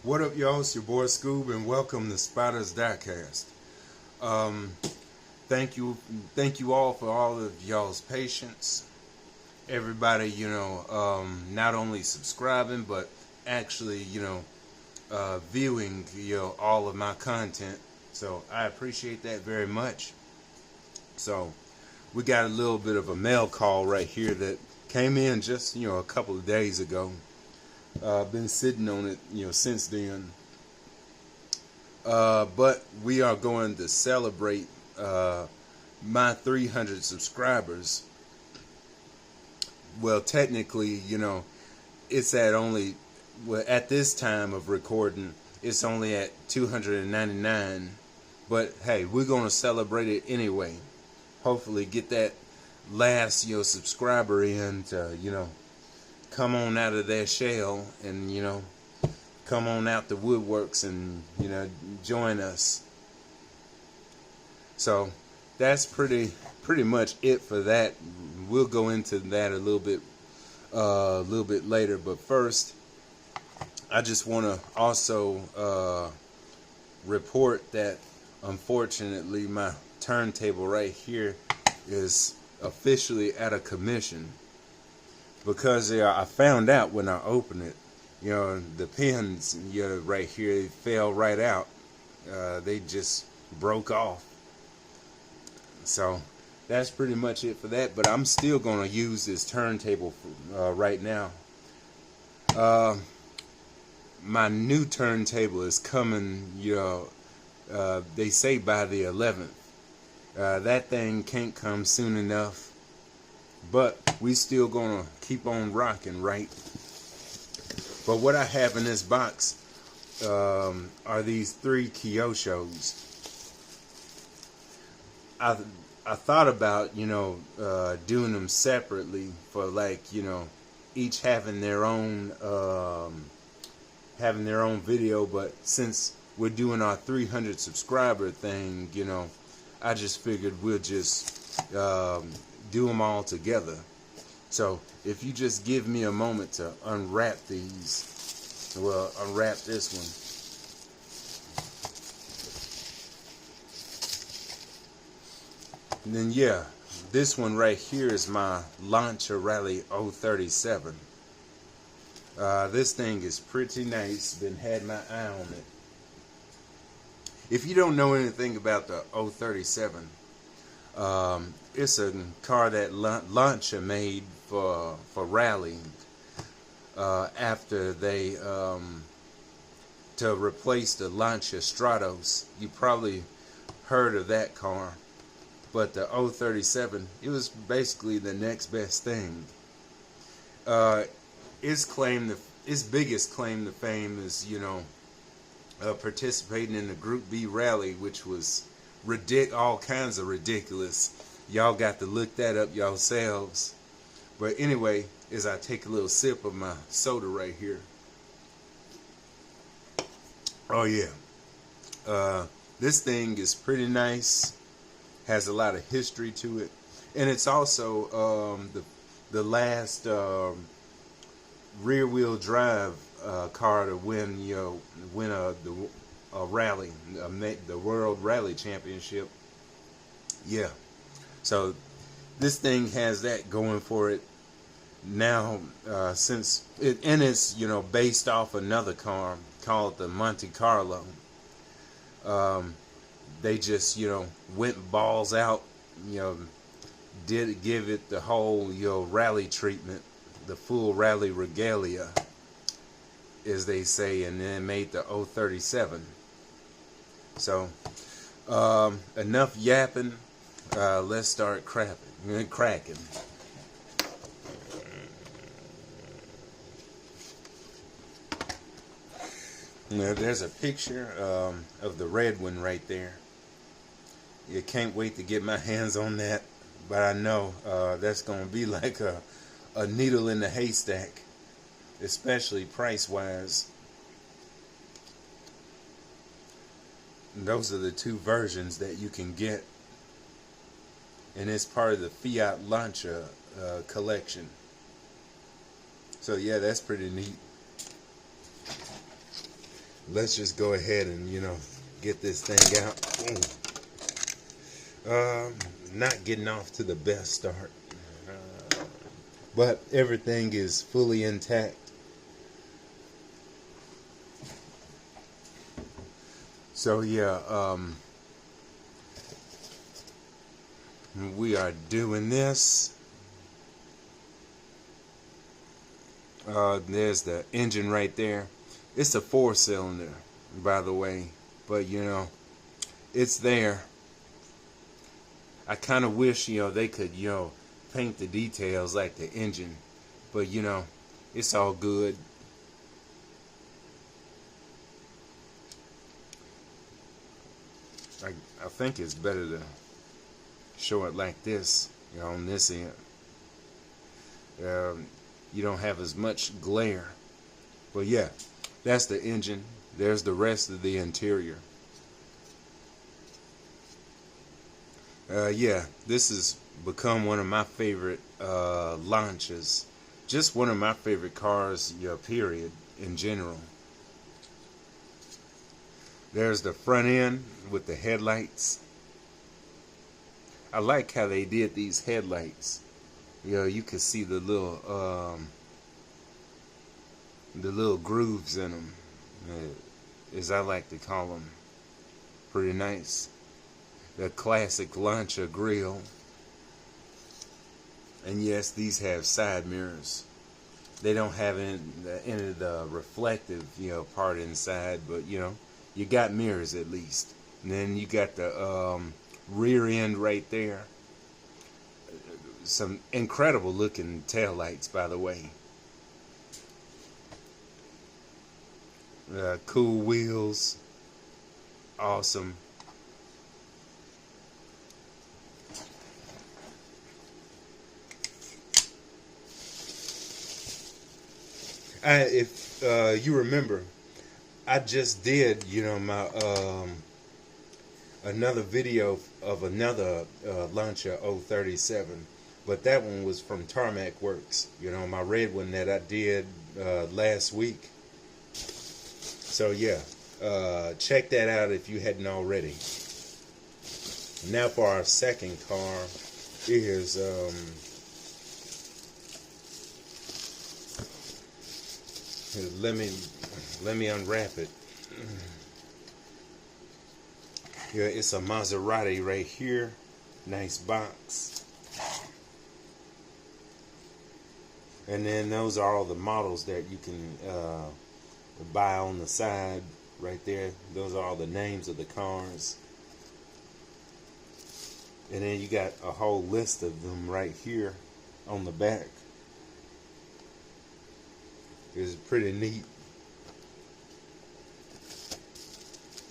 What up, y'all? It's your boy Scoob, and welcome to Spiders Diecast. Um, thank you all for all of y'all's patience. Everybody, not only subscribing but actually, viewing, all of my content. So I appreciate that very much. So we got a little bit of a mail call right here that came in just, a couple of days ago. Been sitting on it, since then. But we are going to celebrate my 300 subscribers. Well, technically, it's at only, well, at this time of recording, it's only at 299. But hey, we're going to celebrate it anyway. Hopefully get that last, subscriber in to, come on out of their shell and, come on out the woodworks and, join us. So that's pretty much it for that. We'll go into that a little bit later. But first, I just want to also report that unfortunately my turntable right here is officially out of commission because I found out when I opened it, the pins, right here, fell right out. They just broke off. So that's pretty much it for that. But I'm still going to use this turntable right now. My new turntable is coming, they say by the 11th. That thing can't come soon enough. But we still going to keep on rocking, right? But what I have in this box are these 3 Kyoshos. I thought about, doing them separately for like, each having their own video, but since we're doing our 300 subscriber thing, I just figured we'll just do them all together. So if you just give me a moment to unwrap these, well, unwrap this one. And then yeah, this one right here is my Launcher Rally 037. This thing is pretty nice. Been had my eye on it. If you don't know anything about the 037, it's a car that Launcher made for rallying after they to replace the Lancia Stratos. You probably heard of that car. But the 037, it was basically the next best thing. Its biggest claim to fame is, participating in the Group B rally, which was all kinds of ridiculous. Y'all got to look that up yourselves. But anyway, as I take a little sip of my soda right here. Oh yeah, this thing is pretty nice. Has a lot of history to it, and it's also the last rear-wheel drive car to win a rally, the World Rally Championship. Yeah, so this thing has that going for it now, since it's based off another car called the Monte Carlo. They just, went balls out, did give it the whole, rally treatment, the full rally regalia, as they say, and then made the 037. So, enough yapping, let's start cracking. Now, there's a picture of the red one right there. You can't wait to get my hands on that, but I know that's going to be like a needle in the haystack, especially price-wise. Those are the 2 versions that you can get, and it's part of the Fiat Lancia collection. So yeah, that's pretty neat. let's just go ahead and, you know, get this thing out. Not getting off to the best start, but everything is fully intact. So yeah, we are doing this. There's the engine right there. It's a 4-cylinder, by the way, but you know, it's there. I kind of wish, you know, they could, you know, paint the details like the engine, but you know, it's all good. I think it's better to show it like this, you know, on this end. You don't have as much glare. But yeah, that's the engine. There's the rest of the interior. Yeah, this has become one of my favorite launches. Just one of my favorite cars, yeah, period, in general. There's the front end with the headlights. I like how they did these headlights. You know, you can see the little grooves in them, as I like to call them. Pretty nice. The classic Lancia grille. And yes, these have side mirrors. They don't have any of the reflective, you know, part inside, but you know, you got mirrors at least. And then you got the rear end right there. Some incredible looking taillights, by the way. Cool wheels. Awesome. If you remember, I just did, you know, my another video of another Lancia 037, but that one was from Tarmac Works. You know, my red one that I did last week. So yeah, check that out if you hadn't already. Now for our second car is let me unwrap it. Yeah, it's a Maserati right here. Nice box. And then those are all the models that you can buy on the side right there. Those are all the names of the cars. And then you got a whole list of them right here on the back. It's pretty neat.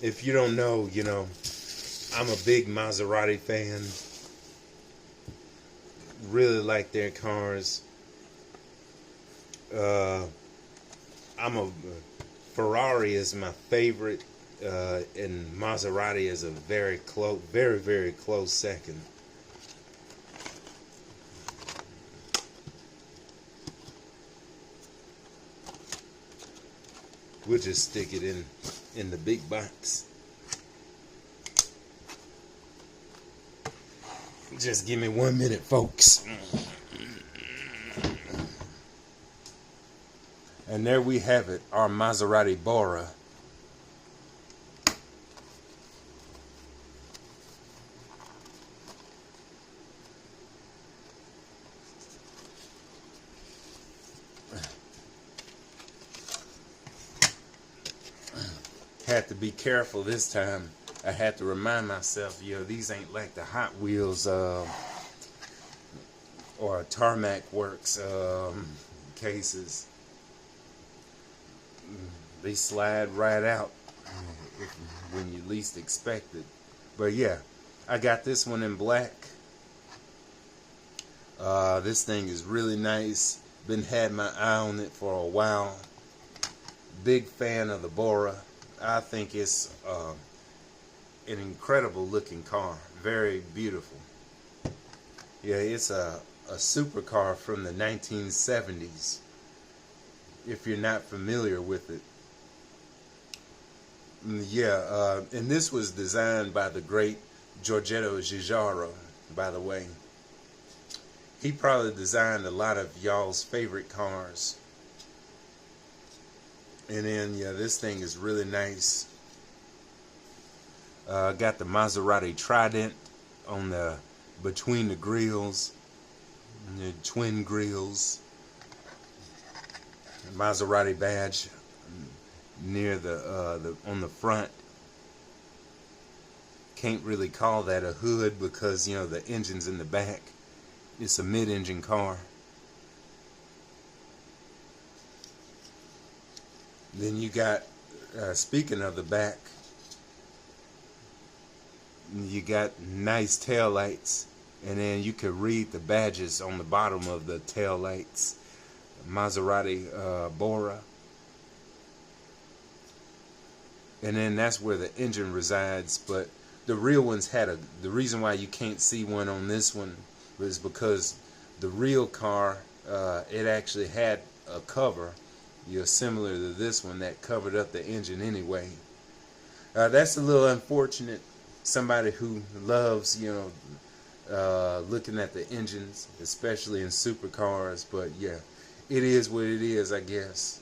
If you don't know, you know, I'm a big Maserati fan. Really like their cars. Ferrari is my favorite, and Maserati is a very close second. We'll just stick it in the big box. Just give me 1 minute, folks. And there we have it, our Maserati Bora. Had to be careful this time. I had to remind myself, you know, these ain't like the Hot Wheels or Tarmac Works cases. They slide right out when you least expect it. But yeah, I got this one in black. This thing is really nice. Had my eye on it for a while. Big fan of the Bora. I think it's an incredible looking car. Very beautiful. Yeah, it's a supercar from the 1970s. If you're not familiar with it. Yeah, and this was designed by the great Giorgetto Giugiaro, by the way. He probably designed a lot of y'all's favorite cars. And then, yeah, this thing is really nice. Got the Maserati Trident on the between the grills, the twin grills. Maserati badge near the on the front. Can't really call that a hood because you know the engine's in the back. It's a mid-engine car. Then you got, speaking of the back, you got nice tail lights, and then you could read the badges on the bottom of the tail lights. Maserati Bora. And then that's where the engine resides, but the real ones had the reason why you can't see one on this one was because the real car, it actually had a cover, similar to this one, that covered up the engine anyway. That's a little unfortunate. Somebody who loves, looking at the engines, especially in supercars, but yeah, it is what it is, I guess.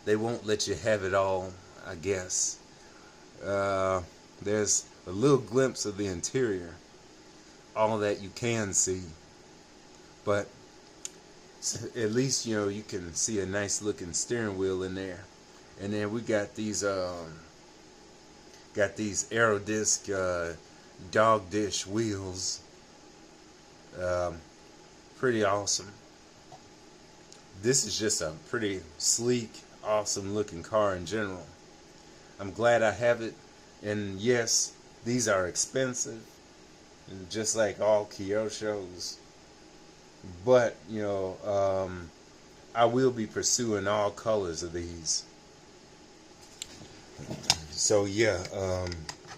They won't let you have it all, I guess. There's a little glimpse of the interior, all that you can see, but at least you can see a nice looking steering wheel in there. And then we got these Aerodisc dog dish wheels. Pretty awesome. This is just a pretty sleek, awesome looking car in general. I'm glad I have it, and yes, these are expensive, just like all Kyoshos. But I will be pursuing all colors of these. So yeah,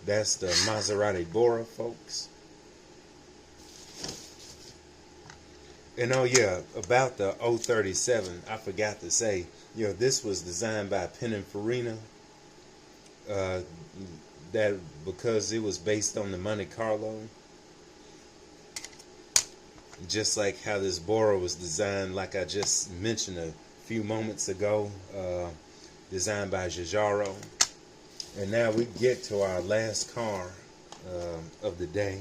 that's the Maserati Bora, folks. And oh yeah, about the 037, I forgot to say, this was designed by Pininfarina. That because it was based on the Monte Carlo. Just like how this Bora was designed, like I just mentioned a few moments ago, designed by Giugiaro. And now we get to our last car of the day.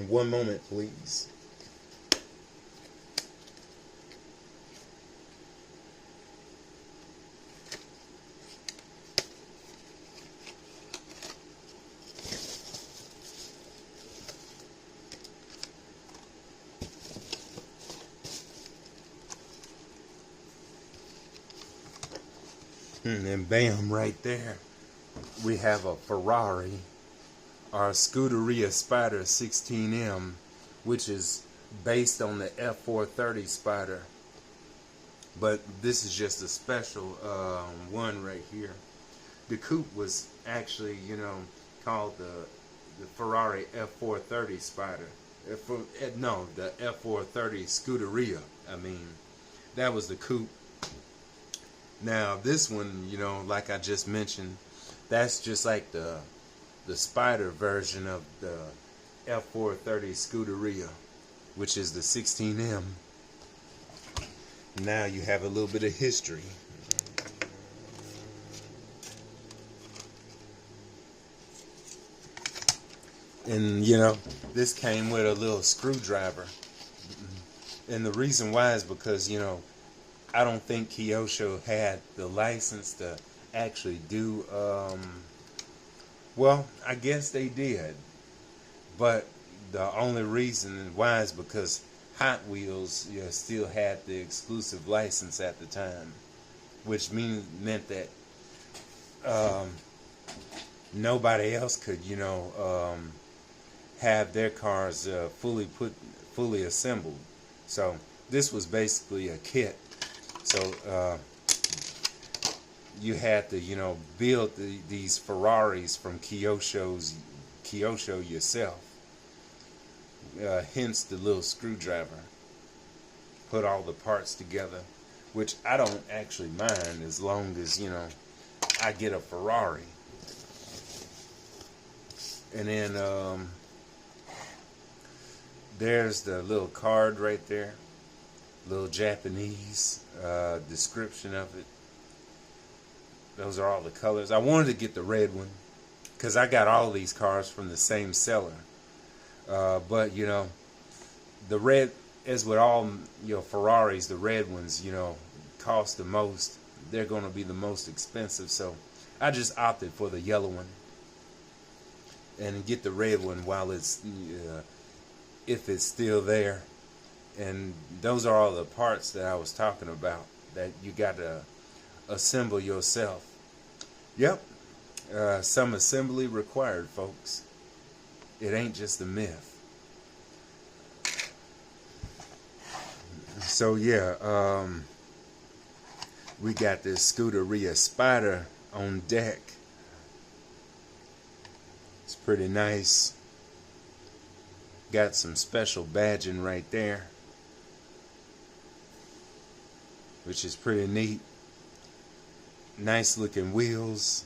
One moment, please. And bam, right there, we have a Ferrari, our Scuderia Spider 16M, which is based on the F430 Spider. But this is just a special one right here. The coupe was actually, called the Ferrari F430 Spider. No, the F430 Scuderia. I mean, that was the coupe. Now this one, like I just mentioned, that's just like the Spider version of the F430 Scuderia, which is the 16M. Now you have a little bit of history. And this came with a little screwdriver. And the reason why is because, I don't think Kyosho had the license to actually do, well, I guess they did. But the only reason why is because Hot Wheels still had the exclusive license at the time, which meant that nobody else could, have their cars fully assembled. So this was basically a kit. So you had to, build these Ferraris from Kyosho yourself. Hence the little screwdriver. put all the parts together, which I don't actually mind as long as, you know, I get a Ferrari. And then there's the little card right there, little Japanese description of it. Those are all the colors. I wanted to get the red one because I got all these cars from the same seller. But, you know, the red, as with all, you know, Ferraris, the red ones, you know, cost the most. They're going to be the most expensive. So I just opted for the yellow one and get the red one while it's, if it's still there. And those are all the parts that I was talking about that you got to assemble yourself. Yep, some assembly required, folks. It ain't just a myth. So yeah, we got this Scuderia Spider on deck. It's pretty nice. Got some special badging right there, which is pretty neat. Nice looking wheels.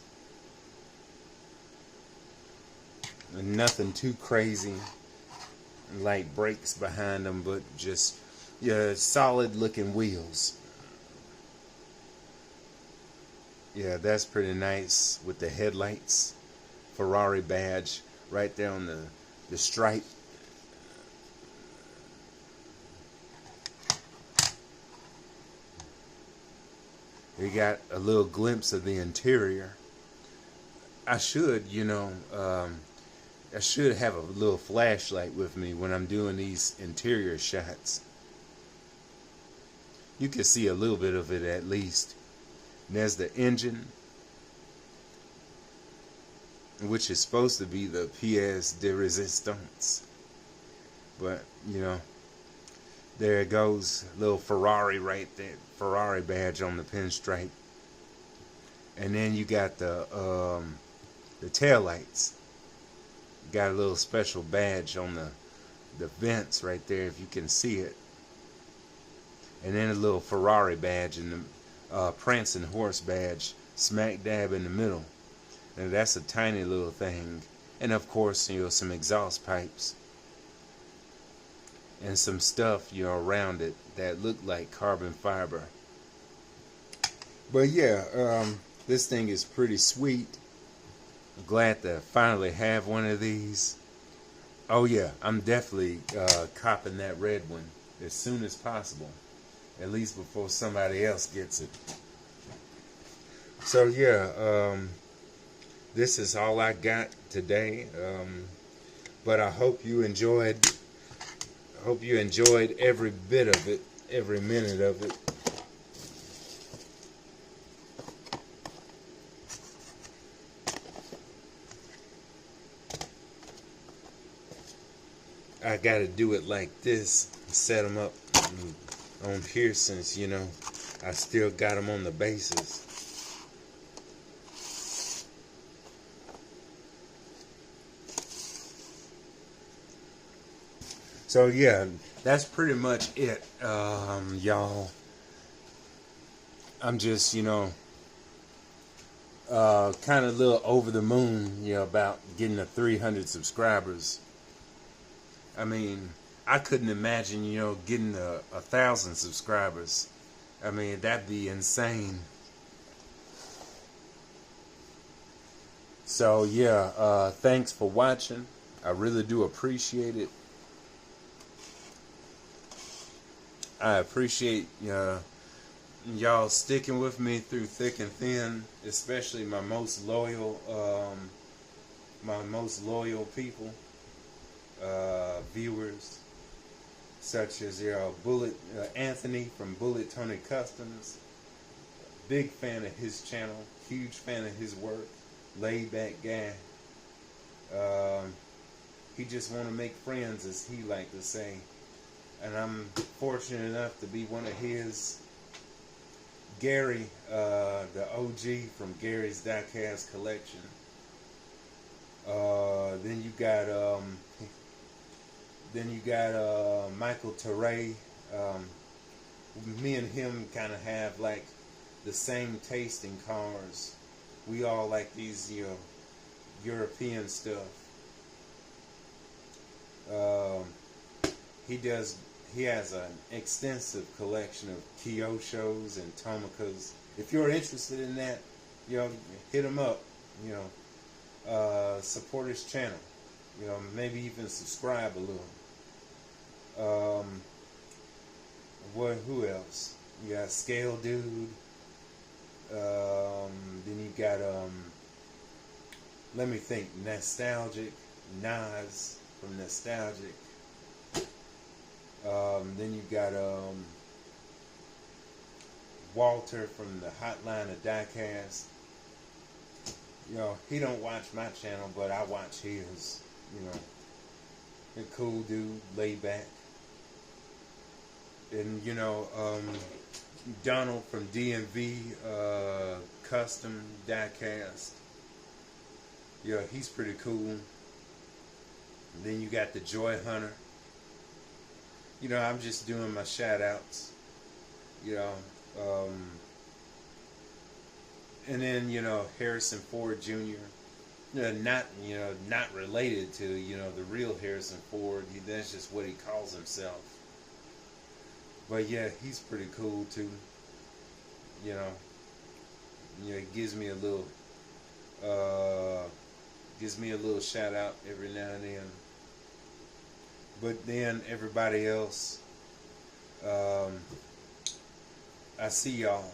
And nothing too crazy. Light brakes behind them, but just, yeah, solid looking wheels. Yeah, that's pretty nice with the headlights. Ferrari badge right there on the stripe. We got a little glimpse of the interior. I should, you know, I should have a little flashlight with me when I'm doing these interior shots. You can see a little bit of it at least. And there's the engine, which is supposed to be the pièce de résistance. But, you know, there it goes, little Ferrari right there, Ferrari badge on the pinstripe. And then you got the tail lights. Got a little special badge on the vents right there, if you can see it. And then a little Ferrari badge and the prancing horse badge smack dab in the middle. And that's a tiny little thing. And of course, you know, some exhaust pipes and some stuff, you know, around it that look like carbon fiber. But yeah, this thing is pretty sweet. I'm glad to finally have one of these. Oh yeah, I'm definitely copping that red one as soon as possible, at least before somebody else gets it. So yeah, this is all I got today. But I hope you enjoyed. Every bit of it, every minute of it. I gotta do it like this, set them up on here since, you know, I still got them on the bases. So yeah, that's pretty much it, y'all. I'm just, you know, kind of a little over the moon, you know, about getting to 300 subscribers. I mean, I couldn't imagine, you know, getting 1,000 subscribers. I mean, that'd be insane. So yeah, thanks for watching. I really do appreciate it. I appreciate y'all sticking with me through thick and thin, especially my most loyal people, viewers, such as Bullet Anthony from Bullet Tony Customs. Big fan of his channel, huge fan of his work, laid back guy. He just want to make friends, as he like to say. And I'm fortunate enough to be one of his. Gary, the OG from Gary's Diecast collection. Then you got Michael Teray, me and him kind of have like the same taste in cars. We all like these, European stuff. Um, he has an extensive collection of Kyoshos and Tomicas. If you're interested in that, hit him up. Support his channel. Maybe even subscribe a little. Who else? You got Scale Dude. Then you got let me think. Nostalgic. Nas from Nostalgic. Then you got Walter from the Hotline of Diecast. He don't watch my channel, but I watch his. A cool dude, laid back. And Donald from DMV Custom Diecast. He's pretty cool. And then you got the Joy Hunter. I'm just doing my shout outs. And then Harrison Ford Jr. Not related to the real Harrison Ford. That's just what he calls himself. But yeah, he's pretty cool too. It gives me a little shout out every now and then. But then everybody else, I see y'all.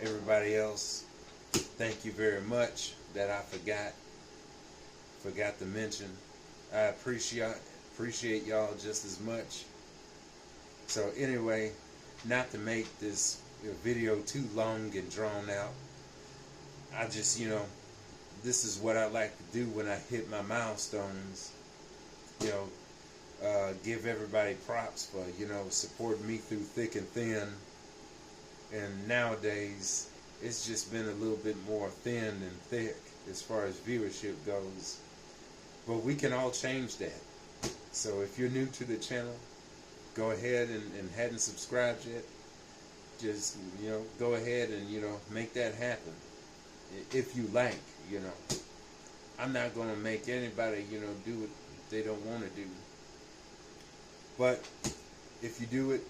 Everybody else, thank you very much that I forgot to mention. I appreciate y'all just as much. So anyway, not to make this video too long and drawn out, I just, this is what I like to do when I hit my milestones. Give everybody props for, supporting me through thick and thin. And nowadays, it's just been a little bit more thin than thick as far as viewership goes. But we can all change that. So if you're new to the channel, go ahead and hadn't subscribed yet, just, go ahead and, make that happen. If you like, I'm not going to make anybody, do what they don't want to do. But if you do it,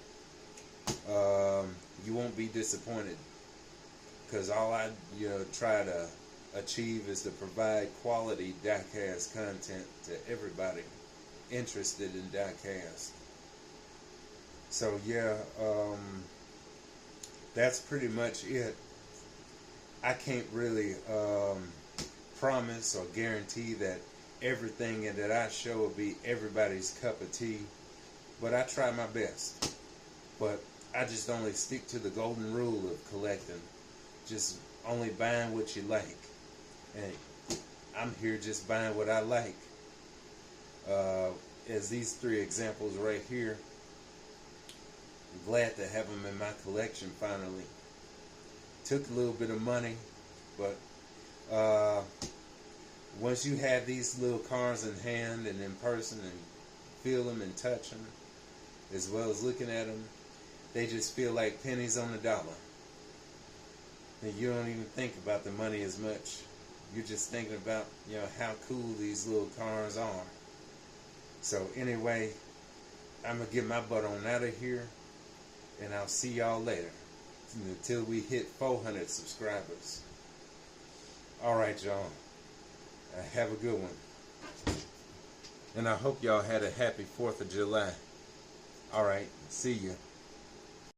you won't be disappointed, because all I try to achieve is to provide quality diecast content to everybody interested in diecast. So yeah, that's pretty much it. I can't really promise or guarantee that everything that I show will be everybody's cup of tea, but I try my best. But I just only stick to the golden rule of collecting. Just only buying what you like. And I'm here just buying what I like. As these 3 examples right here, I'm glad to have them in my collection finally. Took a little bit of money, but once you have these little cars in hand and in person and feel them and touch them, as well as looking at them, they just feel like pennies on the dollar. And you don't even think about the money as much. You're just thinking about, how cool these little cars are. So anyway, I'm going to get my butt on out of here, and I'll see y'all later until we hit 400 subscribers. Alright, y'all. Have a good one. And I hope y'all had a happy 4th of July. Alright, see ya.